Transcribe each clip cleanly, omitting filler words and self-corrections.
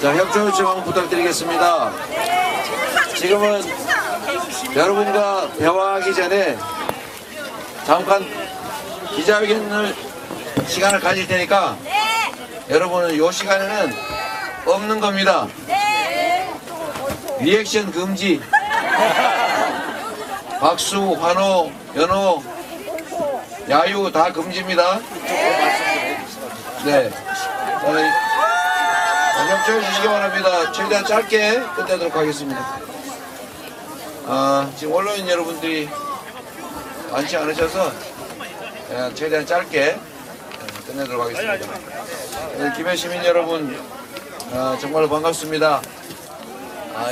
자, 협조 요청 한번 부탁드리겠습니다. 지금은 여러분과 대화하기 전에 잠깐 기자회견을 시간을 가질 테니까 여러분은 이 시간에는 없는 겁니다. 리액션 금지. 박수, 환호, 연호, 야유 다 금지입니다. 네. 협조해 주시기 바랍니다. 최대한 짧게 끝내도록 하겠습니다. 지금 언론인 여러분들이 많지 않으셔서 최대한 짧게 끝내도록 하겠습니다. 김해 시민 여러분, 정말로 반갑습니다.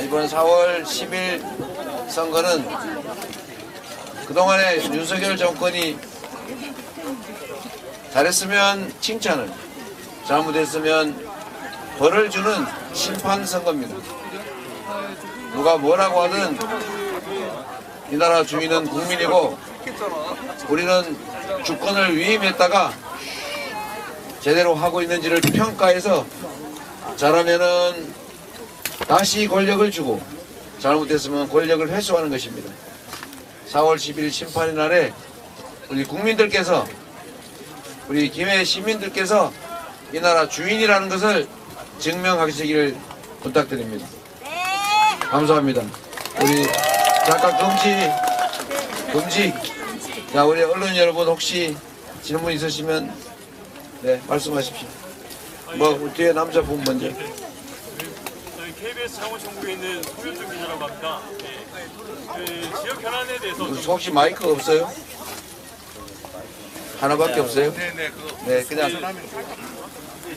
이번 4월 10일 선거는 그동안에 윤석열 정권이 잘했으면 칭찬을, 잘못했으면 벌을 주는 심판 선거입니다. 누가 뭐라고 하든 이 나라 주인은 국민이고 우리는 주권을 위임했다가 제대로 하고 있는지를 평가해서 잘하면은 다시 권력을 주고 잘못했으면 권력을 회수하는 것입니다. 4월 10일 심판의 날에 우리 국민들께서, 우리 김해 시민들께서 이 나라 주인이라는 것을 증명하시기를 부탁드립니다. 감사합니다. 우리 잠깐 금지. 자, 우리 언론 여러분 혹시 질문 있으시면 네, 말씀하십시오. 뭐 뒤에 남자분 먼저. 저희 KBS 창원청구에 있는 소윤중 기자라고 합니다. 지역 현안에 대해서 혹시 마이크 없어요? 하나밖에 없어요? 네, 그냥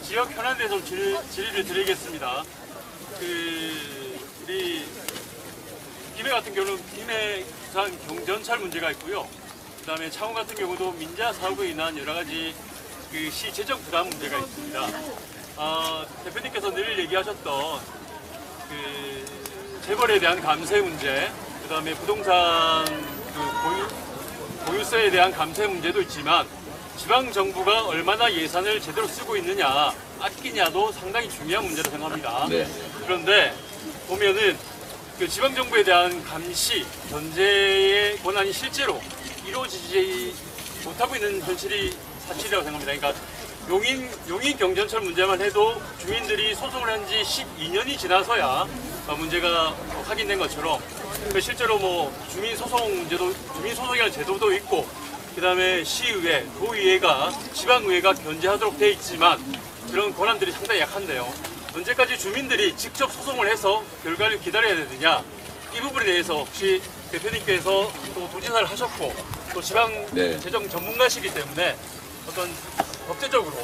지역 현안에 대해서 질의를 드리겠습니다. 우리 김해 같은 경우는 김해 부산 경전철 문제가 있고요. 그다음에 창원 같은 경우도 민자 사업으로 인한 여러 가지 시 재정 부담 문제가 있습니다. 대표님께서 늘 얘기하셨던 재벌에 대한 감세 문제, 그다음에 부동산 보유세에 대한 감세 문제도 있지만 지방 정부가 얼마나 예산을 제대로 쓰고 있느냐, 아끼냐도 상당히 중요한 문제로 생각합니다. 네. 그런데 보면은 지방 정부에 대한 감시, 견제의 권한이 실제로 이루어지지 못하고 있는 현실이 사실이라고 생각합니다. 그러니까 용인 경전철 문제만 해도 주민들이 소송을 한 지 12년이 지나서야 문제가 확인된 것처럼 실제로 뭐 주민소송이라는 제도도 있고, 그 다음에 시의회, 도의회가, 지방의회가 견제하도록 되어 있지만 그런 권한들이 상당히 약한데요. 언제까지 주민들이 직접 소송을 해서 결과를 기다려야 되느냐, 이 부분에 대해서 혹시 대표님께서 또 도지사를 하셨고 또 지방 재정 전문가시기 때문에 어떤 법제적으로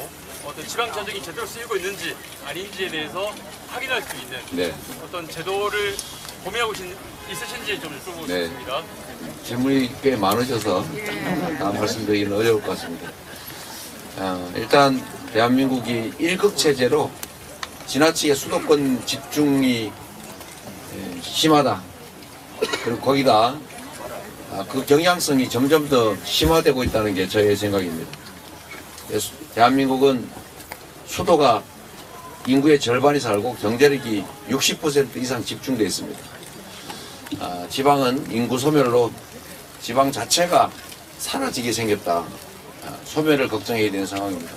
어떤 지방 재정이 제대로 쓰이고 있는지 아닌지에 대해서 확인할 수 있는 어떤 제도를 고민하고 있으신지 좀 여쭤보고 싶습니다. 질문이 꽤 많으셔서 다 말씀드리기는 어려울 것 같습니다. 일단 대한민국이 일극체제로 지나치게 수도권 집중이 심하다. 그리고 거기다 그 경향성이 점점 더 심화되고 있다는 게 저의 생각입니다. 대한민국은 수도가 인구의 절반이 살고 경제력이 60% 이상 집중되어 있습니다. 지방은 인구 소멸로 지방 자체가 사라지게 생겼다. 소멸을 걱정해야 되는 상황입니다.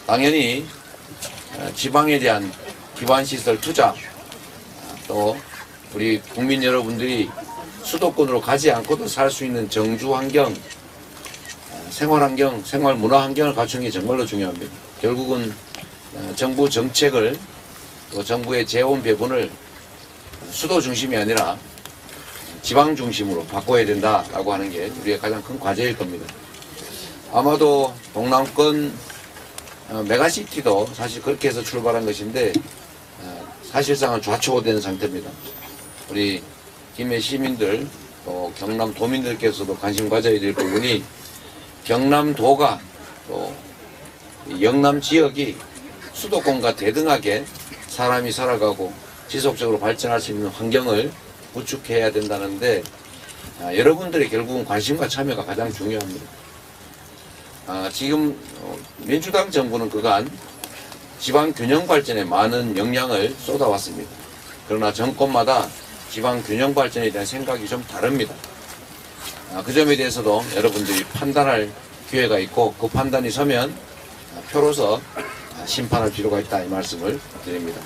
당연히 지방에 대한 기반시설 투자, 또 우리 국민 여러분들이 수도권으로 가지 않고도 살 수 있는 정주 환경, 생활 환경, 생활 문화 환경을 갖추는 게 정말로 중요합니다. 결국은 정부 정책을, 또 정부의 재원 배분을 수도 중심이 아니라 지방 중심으로 바꿔야 된다라고 하는 게 우리의 가장 큰 과제일 겁니다. 아마도 동남권 메가시티도 사실 그렇게 해서 출발한 것인데 사실상은 좌초되는 상태입니다. 우리 김해 시민들, 또 경남 도민들께서도 관심 가져야 될 부분이 경남도가 또 영남 지역이 수도권과 대등하게 사람이 살아가고 지속적으로 발전할 수 있는 환경을 구축해야 된다는데 여러분들의 결국은 관심과 참여가 가장 중요합니다. 지금 민주당 정부는 그간 지방 균형 발전에 많은 역량을 쏟아왔습니다. 그러나 정권마다 지방 균형 발전에 대한 생각이 좀 다릅니다. 그 점에 대해서도 여러분들이 판단할 기회가 있고 그 판단이 서면 표로서 심판할 필요가 있다 이 말씀을 드립니다.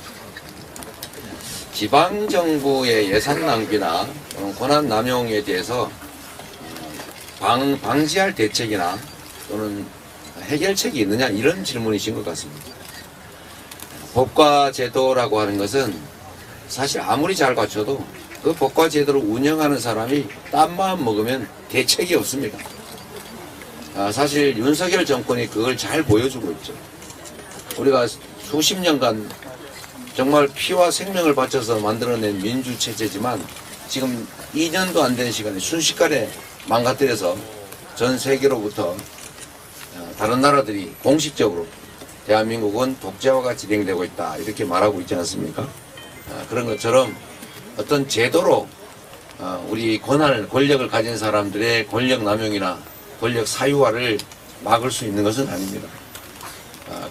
지방정부의 예산 낭비나 권한 남용에 대해서 방지할 대책이나 또는 해결책이 있느냐 이런 질문이신 것 같습니다. 법과 제도라고 하는 것은 사실 아무리 잘 갖춰도 그 법과 제도를 운영하는 사람이 딴 마음 먹으면 대책이 없습니다. 사실 윤석열 정권이 그걸 잘 보여주고 있죠. 우리가 수십 년간 정말 피와 생명을 바쳐서 만들어낸 민주체제지만 지금 2년도 안 된 시간에 순식간에 망가뜨려서 전 세계로부터 다른 나라들이 공식적으로 대한민국은 독재화가 진행되고 있다 이렇게 말하고 있지 않습니까? 그런 것처럼 어떤 제도로 우리 권력을 가진 사람들의 권력 남용이나 권력 사유화를 막을 수 있는 것은 아닙니다.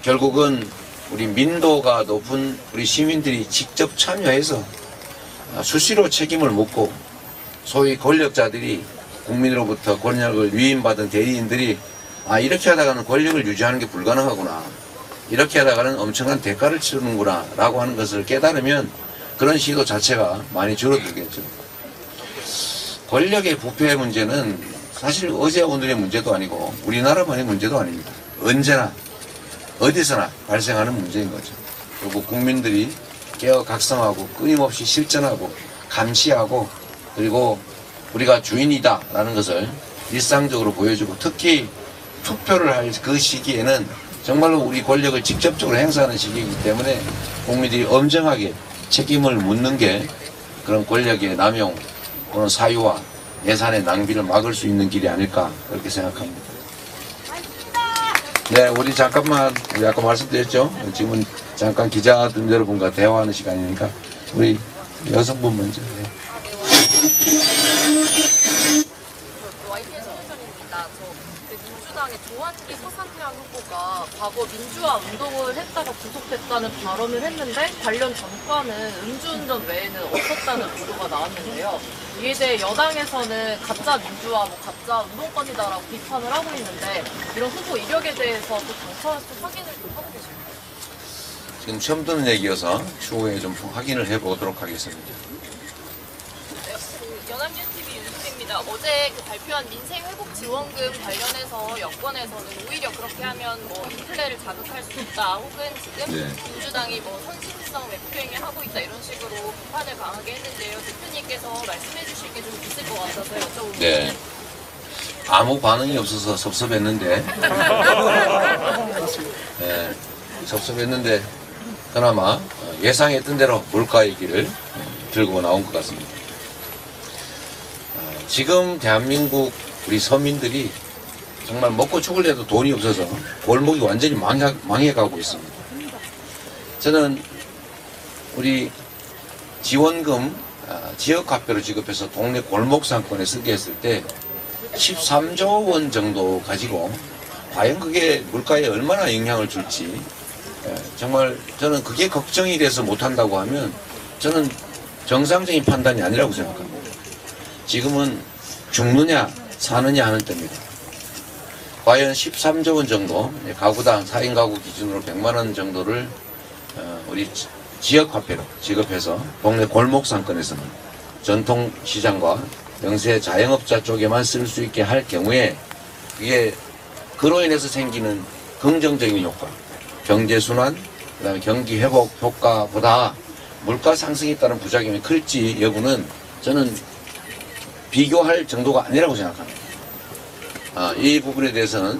결국은 우리 민도가 높은 우리 시민들이 직접 참여해서 수시로 책임을 묻고 소위 권력자들이 국민으로부터 권력을 위임받은 대리인들이 이렇게 하다가는 권력을 유지하는 게 불가능하구나, 이렇게 하다가는 엄청난 대가를 치르는구나 라고 하는 것을 깨달으면 그런 시도 자체가 많이 줄어들겠죠. 권력의 부패 문제는 사실 어제 오늘의 문제도 아니고 우리나라만의 문제도 아닙니다. 언제나 어디서나 발생하는 문제인 거죠. 그리고 국민들이 깨어 각성하고 끊임없이 실천하고 감시하고 그리고 우리가 주인이다 라는 것을 일상적으로 보여주고 특히 투표를 할 그 시기에는 정말로 우리 권력을 직접적으로 행사하는 시기이기 때문에 국민들이 엄정하게 책임을 묻는 게 그런 권력의 남용 또는 사유와 예산의 낭비를 막을 수 있는 길이 아닐까 그렇게 생각합니다. 네, 우리 잠깐만 우리 아까 말씀드렸죠. 지금은 잠깐 기자들 여러분과 대화하는 시간이니까 우리 여성분 먼저. 네. 민주당의 조한기 서산명 후보가 과거 민주화 운동을 했다가 구속됐다는 발언을 했는데 관련 전과는 음주운전 외에는 없었다는 보도가 나왔는데요. 이에 대해 여당에서는 가짜 민주화, 가짜 운동권이다라고 비판을 하고 있는데 이런 후보 이력에 대해서 또 당차와서 확인을 좀 하고 계십니까? 지금 처음 듣는 얘기여서 추후에 좀 확인을 해보도록 하겠습니다. 연합뉴스TV 윤수입니다. 어제 발표한 민생회복지원금 관련해서 여권에서는 오히려 그렇게 하면 인플레를 자극할 수 있다, 혹은 지금 민주당이 선심성 외표행위를 하고 있다 이런 식으로 비판을 강하게 했는데요. 대표님께서 말씀해 주실 게 좀 있을 것 같아서 여쭤봅니다. 네. 아무 반응이 없어서 섭섭했는데, 네, 섭섭했는데 그나마 예상했던 대로 물가 얘기를 들고 나온 것 같습니다. 지금 대한민국 우리 서민들이 정말 먹고 죽을래도 돈이 없어서 골목이 완전히 망해가고 있습니다. 저는 우리 지원금 지역화폐로 지급해서 동네 골목 상권에 쓰게 했을 때 13조 원 정도 가지고 과연 그게 물가에 얼마나 영향을 줄지 정말 저는 그게 걱정이 돼서 못한다고 하면 저는 정상적인 판단이 아니라고 생각합니다. 지금은 죽느냐 사느냐 하는 때입니다. 과연 13조 원 정도 가구당 4인 가구 기준으로 100만 원 정도를 우리 지역화폐로 지급해서 동네 골목 상권에서는 전통시장과 영세 자영업자 쪽에만 쓸 수 있게 할 경우에 이게 그로 인해서 생기는 긍정적인 효과, 경제순환, 그다음에 경기 회복 효과보다 물가 상승에 따른 부작용이 클지 여부는 저는 비교할 정도가 아니라고 생각합니다. 이 부분에 대해서는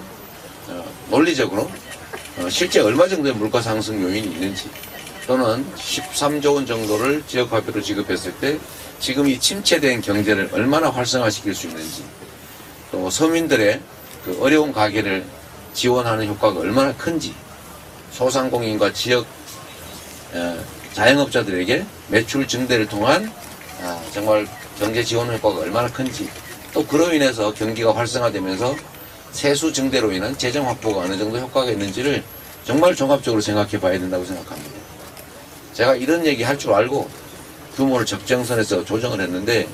논리적으로 실제 얼마 정도의 물가 상승 요인이 있는지 또는 13조 원 정도를 지역화폐로 지급했을 때 지금 이 침체된 경제를 얼마나 활성화시킬 수 있는지 또 서민들의 그 어려운 가게를 지원하는 효과가 얼마나 큰지 소상공인과 지역 자영업자들에게 매출 증대를 통한 정말 경제 지원 효과가 얼마나 큰지 또 그로 인해서 경기가 활성화되면서 세수 증대로 인한 재정 확보가 어느 정도 효과가 있는지를 정말 종합적으로 생각해 봐야 된다고 생각합니다. 제가 이런 얘기 할 줄 알고 규모를 적정선에서 조정을 했는데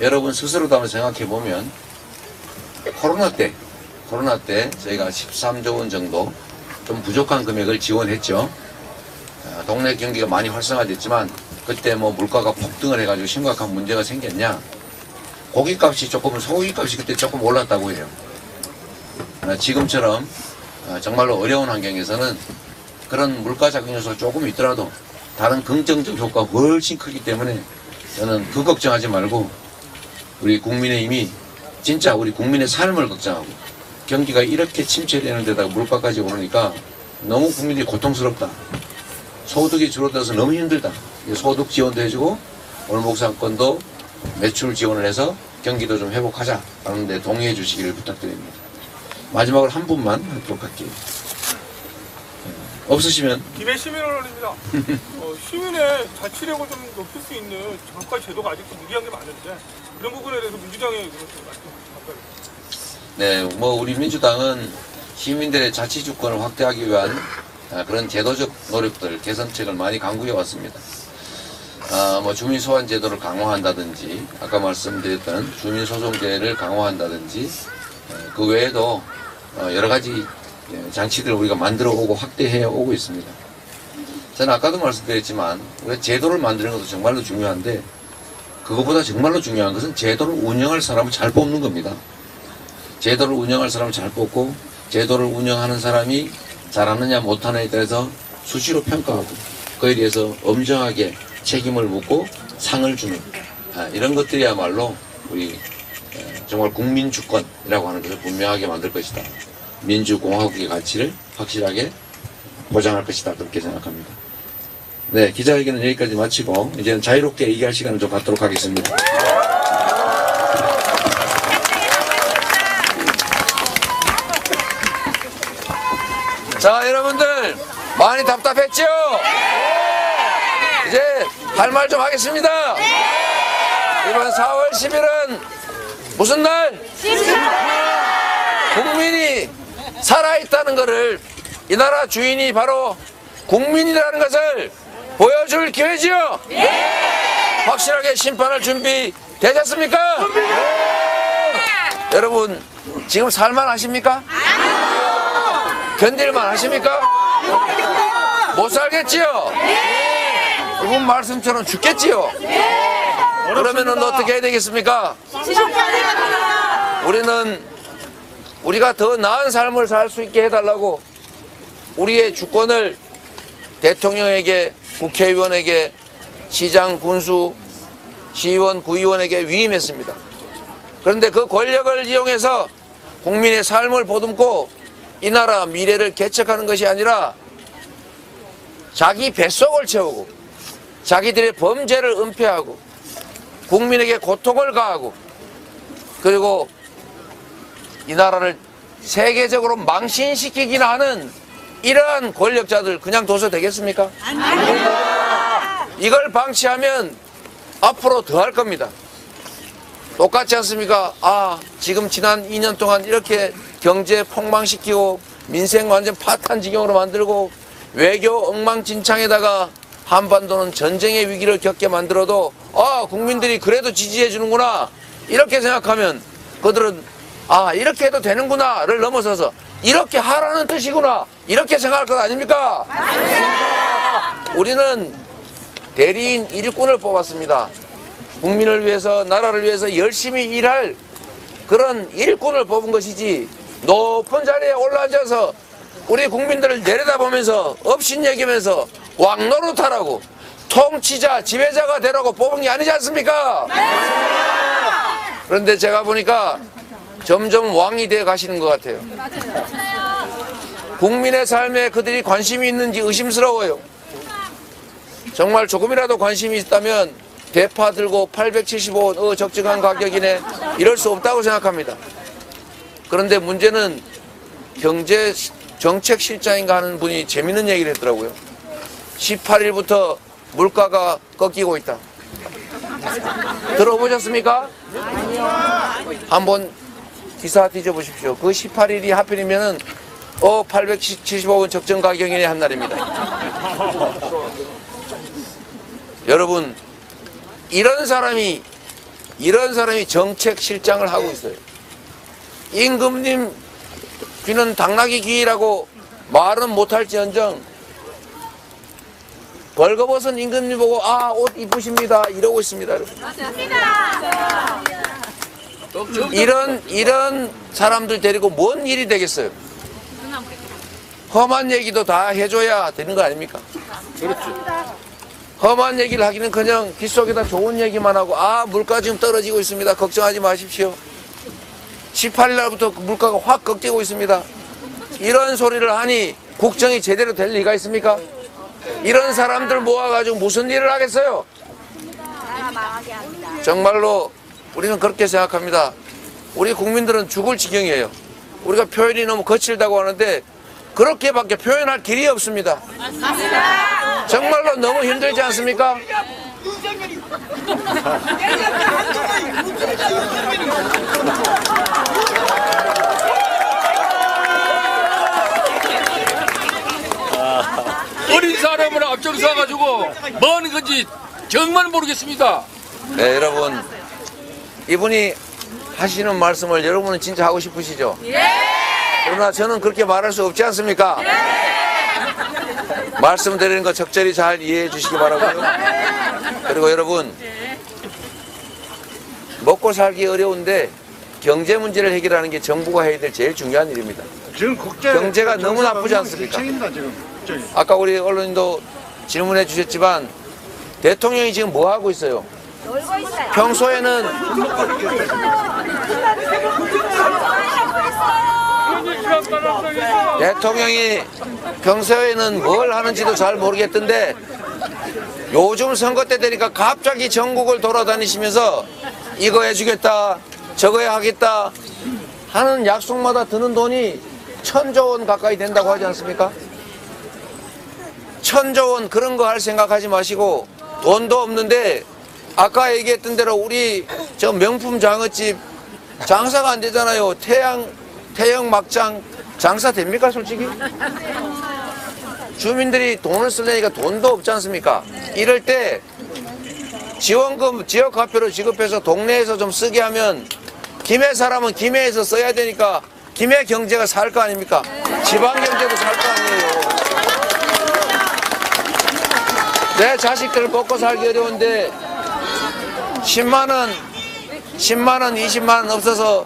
여러분 스스로도 한번 생각해 보면 코로나 때 저희가 13조 원 정도 좀 부족한 금액을 지원했죠. 동네 경기가 많이 활성화됐지만 그때 뭐 물가가 폭등을 해가지고 심각한 문제가 생겼냐? 고기값이 소고기값이 그때 조금 올랐다고 해요. 지금처럼 정말로 어려운 환경에서는 그런 물가 작용 요소가 조금 있더라도 다른 긍정적 효과가 훨씬 크기 때문에 저는 그 걱정하지 말고 우리 국민의힘이 진짜 우리 국민의 삶을 걱정하고 경기가 이렇게 침체되는 데다가 물가까지 오르니까 너무 국민들이 고통스럽다. 소득이 줄어들어서 너무 힘들다. 소득 지원도 해주고 월목상권도 매출 지원을 해서 경기도 좀 회복하자 하는데 동의해 주시기를 부탁드립니다. 마지막으로 한 분만 하도록 할게요. 없으시면 김해 시민언론입니다. 시민의 자치력을 좀 높일 수 있는 정확한 제도가 아직도 무리한 게 많은데 그런 부분에 대해서 민주당의 말씀 부탁드립니다. 네, 뭐 우리 민주당은 시민들의 자치 주권을 확대하기 위한 그런 제도적 노력들, 개선책을 많이 강구해 왔습니다. 뭐 주민소환 제도를 강화한다든지 아까 말씀드렸던 주민소송제를 강화한다든지 그 외에도 여러 가지 장치들을 우리가 만들어 오고 확대해 오고 있습니다. 저는 아까도 말씀드렸지만 우리가 제도를 만드는 것도 정말로 중요한데 그것보다 정말로 중요한 것은 제도를 운영할 사람을 잘 뽑는 겁니다. 제도를 운영할 사람을 잘 뽑고 제도를 운영하는 사람이 잘하느냐 못하느냐에 따라서 수시로 평가하고 그에 대해서 엄정하게 책임을 묻고 상을 주는 이런 것들이야말로 우리 정말 국민주권이라고 하는 것을 분명하게 만들 것이다. 민주공화국의 가치를 확실하게 보장할 것이다. 그렇게 생각합니다. 네, 기자회견은 여기까지 마치고 이제는 자유롭게 얘기할 시간을 좀 갖도록 하겠습니다. 자, 여러분들 많이 답답했죠? 이제 할 말 좀 하겠습니다. 이번 4월 10일은 무슨 날? 국민이 살아있다는 것을 이 나라 주인이 바로 국민이라는 것을 보여줄 기회지요? 확실하게 심판할 준비 되셨습니까? 여러분 지금 살만 하십니까? 견딜만 하십니까? 못 살겠지요? 이분 말씀처럼 죽겠지요? 그러면은 어떻게 해야 되겠습니까? 우리가 더 나은 삶을 살 수 있게 해달라고 우리의 주권을 대통령에게, 국회의원에게, 시장, 군수, 시의원, 구의원에게 위임했습니다. 그런데 그 권력을 이용해서 국민의 삶을 보듬고 이 나라 미래를 개척하는 것이 아니라 자기 뱃속을 채우고 자기들의 범죄를 은폐하고 국민에게 고통을 가하고 그리고 이 나라를 세계적으로 망신시키기나 하는 이러한 권력자들 그냥 둬서 되겠습니까? 아닙니다. 이걸 방치하면 앞으로 더 할 겁니다. 똑같지 않습니까? 지금 지난 2년 동안 이렇게 경제 폭망시키고 민생 완전 파탄 지경으로 만들고 외교 엉망진창에다가 한반도는 전쟁의 위기를 겪게 만들어도 국민들이 그래도 지지해 주는구나 이렇게 생각하면 그들은 이렇게 해도 되는구나를 넘어서서 이렇게 하라는 뜻이구나 이렇게 생각할 것 아닙니까? 맞습니다. 우리는 대리인 일꾼을 뽑았습니다. 국민을 위해서 나라를 위해서 열심히 일할 그런 일꾼을 뽑은 것이지 높은 자리에 올라앉아서 우리 국민들을 내려다보면서 업신여기면서 왕노릇하라고 통치자 지배자가 되라고 뽑은 게 아니지 않습니까? 그런데 제가 보니까 점점 왕이 되어 가시는 것 같아요. 국민의 삶에 그들이 관심이 있는지 의심스러워요. 정말 조금이라도 관심이 있다면 대파 들고 875원 적정한 가격이네 이럴 수 없다고 생각합니다. 그런데 문제는 경제정책실장인가 하는 분이 재밌는 얘기를 했더라고요. 18일부터 물가가 꺾이고 있다. 들어보셨습니까? 아니요. 한번 기사 뒤져보십시오. 그 18일이 하필이면은 875원 적정 가격이네 한 날입니다. 여러분, 이런 사람이 정책 실장을 하고 있어요. 임금님 귀는 당나귀 귀라고 말은 못할지언정 벌거벗은 임금님 보고 아, 옷 이쁘십니다 이러고 있습니다. 여러분. 이런 사람들 데리고 뭔 일이 되겠어요? 험한 얘기도 다 해줘야 되는 거 아닙니까? 그렇죠. 험한 얘기를 하기는커녕 귓속에다 좋은 얘기만 하고 아, 물가 지금 떨어지고 있습니다. 걱정하지 마십시오. 18일 날부터 물가가 확 꺾이고 있습니다. 이런 소리를 하니 국정이 제대로 될 리가 있습니까? 이런 사람들 모아가지고 무슨 일을 하겠어요? 정말로 우리는 그렇게 생각합니다. 우리 국민들은 죽을 지경이에요. 우리가 표현이 너무 거칠다고 하는데 그렇게밖에 표현할 길이 없습니다. 정말로 너무 힘들지 않습니까? 어린 사람을 앞장서가지고 뭐 하는 건지 정말 모르겠습니다. 네, 여러분, 이분이 하시는 말씀을 여러분은 진짜 하고 싶으시죠? 그러나 저는 그렇게 말할 수 없지 않습니까? 말씀드리는 거 적절히 잘 이해해 주시기 바라고요. 그리고 여러분, 먹고 살기 어려운데 경제 문제를 해결하는 게 정부가 해야 될 제일 중요한 일입니다. 지금 경제가 너무 나쁘지 않습니까? 아까 우리 언론인도 질문해 주셨지만 대통령이 지금 뭐 하고 있어요? 놀고 있어요. 평소에는 대통령이 평소에는 뭘 하는지도 잘 모르겠던데 요즘 선거 때 되니까 갑자기 전국을 돌아다니시면서 이거 해주겠다 저거 하겠다 하는 약속마다 드는 돈이 1,000조 원 가까이 된다고 하지 않습니까? 1,000조 원 그런 거 할 생각하지 마시고 돈도 없는데 아까 얘기했던 대로 우리 저 명품 장어집 장사가 안 되잖아요. 태영 막장 장사 됩니까 솔직히? 주민들이 돈을 쓰려니까 돈도 없지 않습니까? 이럴 때 지원금 지역화폐로 지급해서 동네에서 좀 쓰게 하면 김해 사람은 김해에서 써야 되니까 김해 경제가 살 거 아닙니까? 지방 경제도 살 거 아니에요. 내 자식들 먹고 살기 어려운데 10만 원, 20만 원 없어서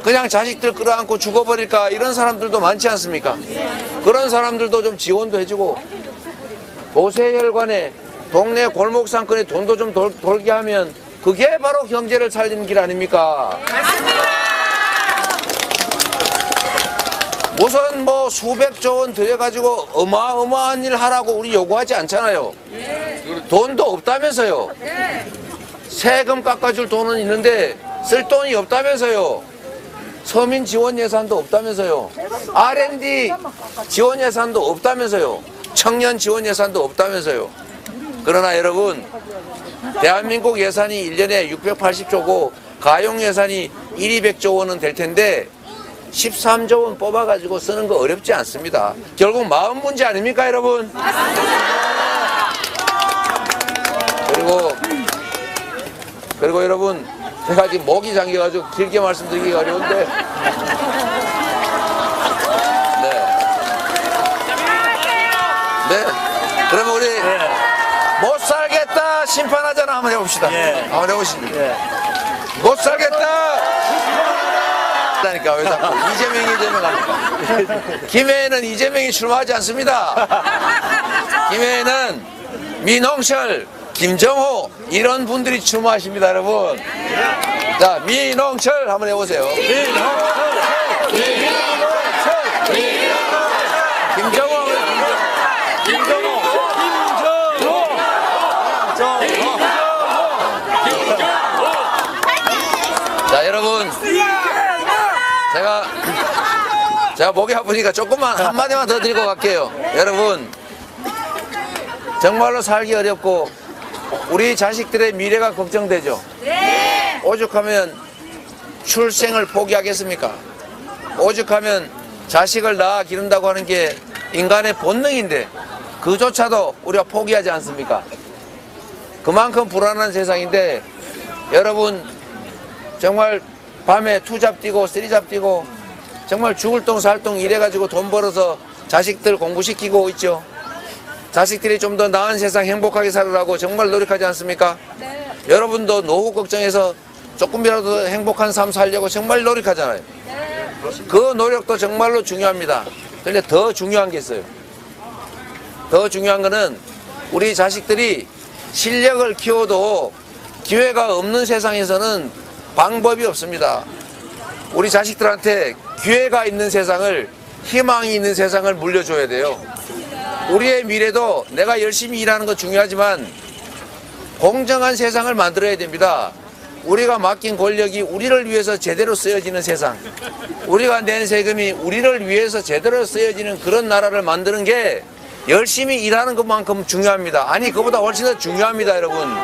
그냥 자식들 끌어안고 죽어버릴까 이런 사람들도 많지 않습니까? 그런 사람들도 좀 지원도 해주고 도세혈관에 동네 골목상권에 돈도 좀 돌게 하면 그게 바로 경제를 살리는 길 아닙니까? 우선 뭐 수백조 원 들여가지고 어마어마한 일 하라고 우리 요구하지 않잖아요. 돈도 없다면서요. 세금 깎아줄 돈은 있는데 쓸 돈이 없다면서요. 서민 지원 예산도 없다면서요. R&D 지원 예산도 없다면서요. 청년 지원 예산도 없다면서요. 그러나 여러분, 대한민국 예산이 1년에 680조고 가용 예산이 200조 원은 될 텐데 13조 원 뽑아가지고 쓰는 거 어렵지 않습니다. 결국 마음 문제 아닙니까 여러분? 그리고 여러분, 제가 지금 목이 잠겨가지고 길게 말씀드리기가 어려운데 네. 그러면 우리 못 살겠다 심판하잖아 한번 해봅시다. 한번 해보시죠. 못 살겠다 심판하라니까 왜 자꾸 이재명 합니까? 김해에는 이재명이 출마하지 않습니다. 김해에는 민홍철, 김정호 이런 분들이 출마하십니다 여러분. 자, 민홍철 한번 해보세요. 김정호 자, 여러분, 제가 목이 아프니까 조금만 한마디만 더 드리고 갈게요. 여러분, 정말로 살기 어렵고 우리 자식들의 미래가 걱정되죠. 오죽하면 출생을 포기하겠습니까? 오죽하면 자식을 낳아 기른다고 하는 게 인간의 본능인데 그조차도 우리가 포기하지 않습니까? 그만큼 불안한 세상인데 여러분 정말 밤에 투잡 뛰고 쓰리잡 뛰고 정말 죽을 똥 살 똥 일해가지고 돈 벌어서 자식들 공부시키고 있죠. 자식들이 좀 더 나은 세상 행복하게 살으라고 정말 노력하지 않습니까? 네. 여러분도 노후 걱정해서 조금이라도 행복한 삶 살려고 정말 노력하잖아요. 네. 그 노력도 정말로 중요합니다. 그런데 더 중요한 게 있어요. 더 중요한 거는 우리 자식들이 실력을 키워도 기회가 없는 세상에서는 방법이 없습니다. 우리 자식들한테 기회가 있는 세상을, 희망이 있는 세상을 물려줘야 돼요. 우리의 미래도 내가 열심히 일하는 거 중요하지만 공정한 세상을 만들어야 됩니다. 우리가 맡긴 권력이 우리를 위해서 제대로 쓰여지는 세상, 우리가 낸 세금이 우리를 위해서 제대로 쓰여지는 그런 나라를 만드는 게 열심히 일하는 것만큼 중요합니다. 아니, 그보다 훨씬 더 중요합니다, 여러분.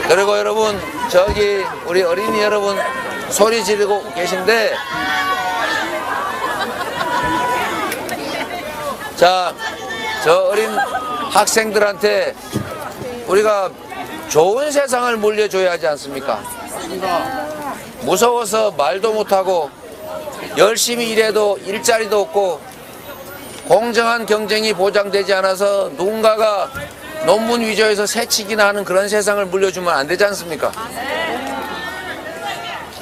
그리고 여러분, 저기 우리 어린이 여러분 소리 지르고 계신데, 자, 저 어린 학생들한테 우리가 좋은 세상을 물려줘야 하지 않습니까? 무서워서 말도 못하고 열심히 일해도 일자리도 없고 공정한 경쟁이 보장되지 않아서 누군가가 논문 위조해서 새치기나 하는 그런 세상을 물려주면 안 되지 않습니까?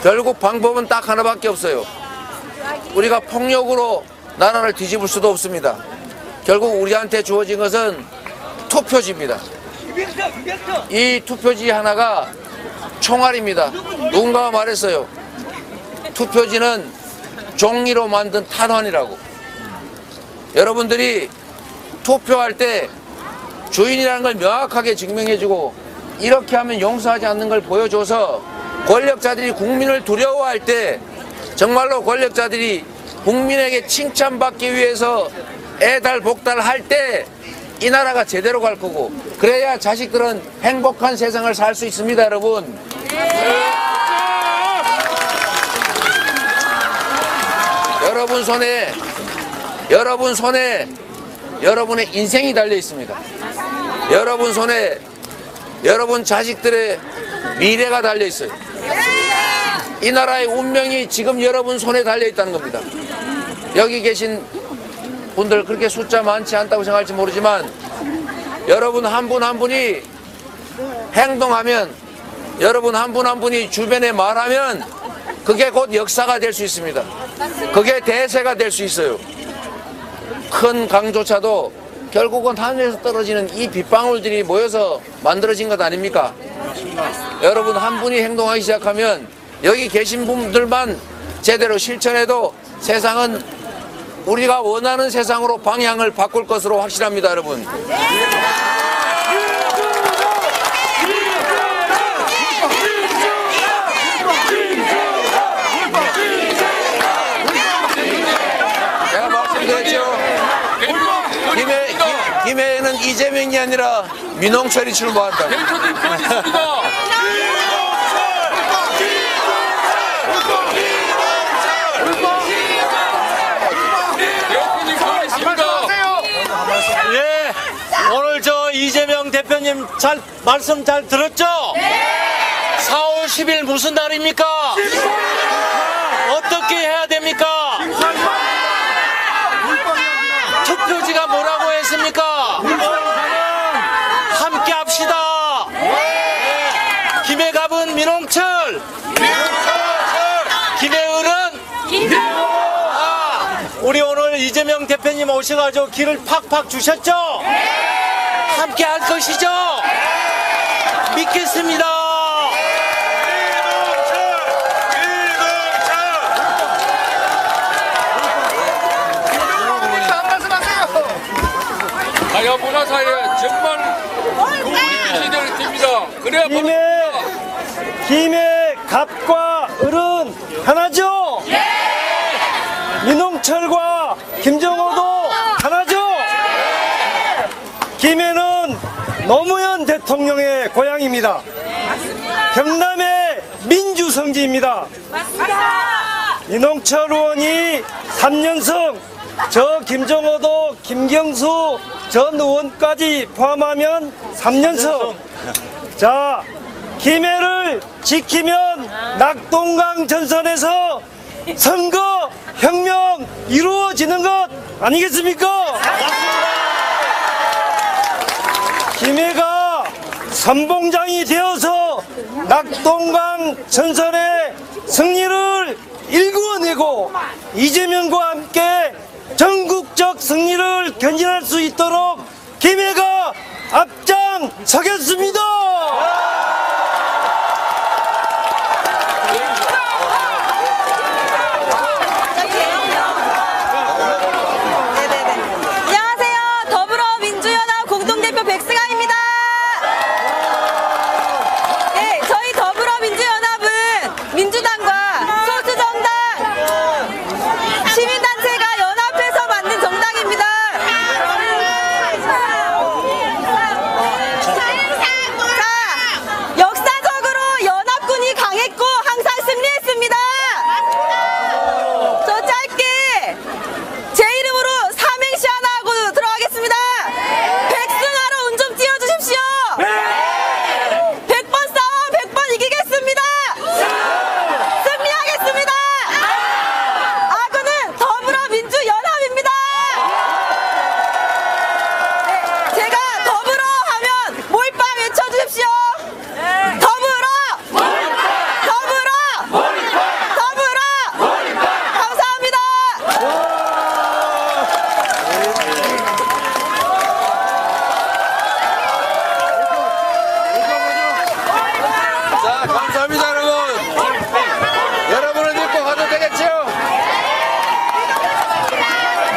결국 방법은 딱 하나밖에 없어요. 우리가 폭력으로 나라를 뒤집을 수도 없습니다. 결국 우리한테 주어진 것은 투표지입니다. 이 투표지 하나가 총알입니다. 누군가가 말했어요. 투표지는 종이로 만든 탄환이라고. 여러분들이 투표할 때 주인이라는 걸 명확하게 증명해주고 이렇게 하면 용서하지 않는 걸 보여줘서 권력자들이 국민을 두려워할 때 정말로 권력자들이 국민에게 칭찬받기 위해서 애달복달 할 때 이 나라가 제대로 갈 거고, 그래야 자식들은 행복한 세상을 살 수 있습니다, 여러분. 여러분 손에 여러분의 인생이 달려 있습니다. 여러분 손에 여러분 자식들의 미래가 달려 있어요. 이 나라의 운명이 지금 여러분 손에 달려 있다는 겁니다. 여기 계신 분들 그렇게 숫자 많지 않다고 생각할지 모르지만 여러분 한 분 한 분이 행동하면, 여러분 한 분 한 분이 주변에 말하면 그게 곧 역사가 될 수 있습니다. 그게 대세가 될 수 있어요. 큰 강조차도 결국은 하늘에서 떨어지는 이 빗방울들이 모여서 만들어진 것 아닙니까? 여러분 한 분이 행동하기 시작하면 여기 계신 분들만 제대로 실천해도 세상은 우리가 원하는 세상으로 방향을 바꿀 것으로 확실합니다, 여러분. 제가 말씀드렸죠. 김해에는 이재명이 아니라 민홍철이 출마한다. 멘토님 그만있습니다. 예, 오늘 저 이재명 대표님 말씀 잘 들었죠? 네. 4월 10일 무슨 날입니까? 어떻게 해야 됩니까? 투표지가 뭐라고 했습니까? 함께 합시다. 김해 갑은 민홍철, 김해을은 우리 오늘 이재명 대표님 오셔가지고 길을 팍팍 주셨죠? 함께 할 것이죠? 믿겠습니다. 가야문화사에 정말 시대를 됩니다. 그래야 김해 갑과 을은 하나죠? 민홍철과 김정호도 하나죠? 김해는 노무현 대통령의 고향입니다. 경남의 민주성지입니다. 민홍철 의원이 3년승, 저 김정호도 김경수 전 의원까지 포함하면 3년승. 자, 김해를 지키면 낙동강 전선에서 선거 혁명 이루어지는 것 아니겠습니까? 김해가 선봉장이 되어서 낙동강 전선의 승리를 일구어내고 이재명과 함께 전국적 승리를 견인할 수 있도록 김해가 앞장서겠습니다. 안녕하세요. 더불어민주연합 공동대표 백승아입니다. 네, 저희 더불어민주연합은 민주당과 소수정당, 시민단체가 연합해서 만든 정당입니다. 자, 역사적으로 연합군이 강했고 항상 승리했습니다. 저 짧게 제 이름으로 삼행시 하나 하고 들어가겠습니다. 백승아로 운 좀 띄워주십시오. 100번 싸워 100번 이기겠습니다. 승리하겠습니다. 아군은 더불어민주연합입니다. 네, 제가 더불어 하면 몰빵 외쳐주십시오. 더불어 더불어 더불어 감사합니다. 자, 감사합니다, 여러분. 여러분을 믿고 가도 되겠죠?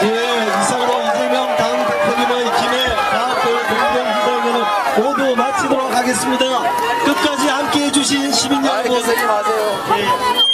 예, 이상으로 이재명 다음 대표님의 김해 가합을 공동기자회견을 모두 마치도록 하겠습니다. 끝까지 함께해 주신 시민 여러분. 쓰지 마세요. 예.